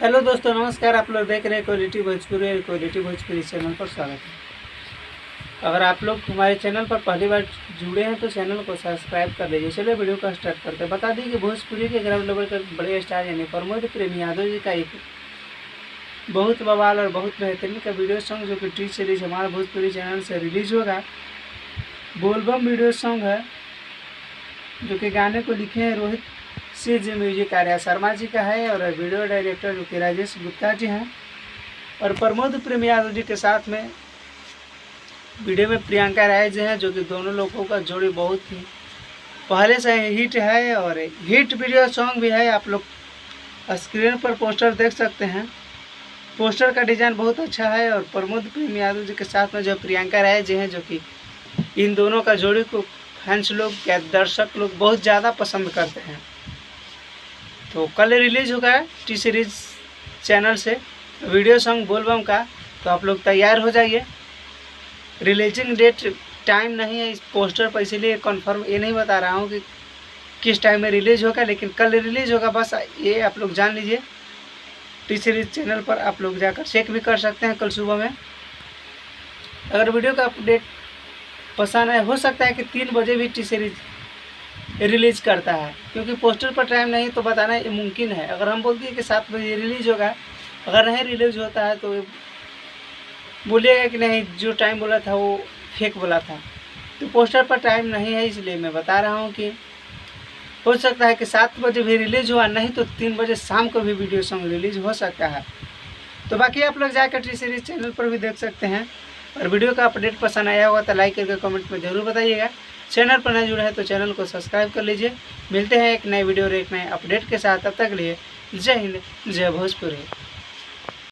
Hello दोस्तों, नमस्कार। आप लोग देख रहे हैं क्वालिटी भोजपुरी चैनल पर स्वागत है। अगर आप लोग हमारे चैनल पर पहली बार जुड़े हैं तो चैनल को सब्सक्राइब कर लीजिए। चलिए वीडियो का स्टार्ट करते हैं। बता दें कि भोजपुरी के ग्राउंड लेवल के बड़े स्टार यानी प्रमोद प्रेम यादव जी का एक बहुत बवाल और बहुत बेहतरीन का वीडियो सॉन्ग जो कि टी सीरीज हमारे भोजपुरी चैनल से रिलीज होगा। बोलबम वीडियो सॉन्ग है जो कि गाने को लिखे हैं रोहित सी जी म्यूजिक आर्या शर्मा जी का है और वीडियो डायरेक्टर जो कि राजेश गुप्ता जी हैं और प्रमोद प्रेम यादव जी के साथ में वीडियो में प्रियंका राय जी हैं, जो कि दोनों लोगों का जोड़ी बहुत ही पहले से हिट है और हिट वीडियो सॉन्ग भी है। आप लोग स्क्रीन पर पोस्टर देख सकते हैं। पोस्टर का डिज़ाइन बहुत अच्छा है और प्रमोद प्रेम यादव जी के साथ में जो प्रियंका राय जी हैं, जो कि इन दोनों का जोड़ी को फैंस लोग या दर्शक लोग बहुत ज़्यादा पसंद करते हैं। तो कल रिलीज होगा टी सीरीज चैनल से वीडियो सॉन्ग बोलबम का, तो आप लोग तैयार हो जाइए। रिलीजिंग डेट टाइम नहीं है इस पोस्टर पर, इसीलिए कंफर्म ये नहीं बता रहा हूँ कि किस टाइम में रिलीज होगा, लेकिन कल रिलीज होगा। बस ये आप लोग जान लीजिए। टी सीरीज चैनल पर आप लोग जाकर चेक भी कर सकते हैं कल सुबह में। अगर वीडियो का अपडेट पसंद है, हो सकता है कि 3 बजे भी टी सीरीज रिलीज करता है, क्योंकि पोस्टर पर टाइम नहीं तो बताना ये मुमकिन है। अगर हम बोलते हैं कि 7 बजे रिलीज होगा, अगर नहीं रिलीज होता है तो बोलिएगा कि नहीं जो टाइम बोला था वो फेक बोला था। तो पोस्टर पर टाइम नहीं है, इसलिए मैं बता रहा हूँ कि हो सकता है कि 7 बजे भी रिलीज हुआ, नहीं तो 3 बजे शाम को भी वीडियो सॉन्ग रिलीज हो सकता है। तो बाकी आप लोग जाकर टी सीरीज चैनल पर भी देख सकते हैं। और वीडियो का अपडेट पसंद आया होगा तो लाइक करके कमेंट में ज़रूर बताइएगा। चैनल पर नहीं जुड़ा है तो चैनल को सब्सक्राइब कर लीजिए। मिलते हैं एक नए वीडियो और एक नए अपडेट के साथ। तब तक लिए जय हिंद, जय भोजपुरी।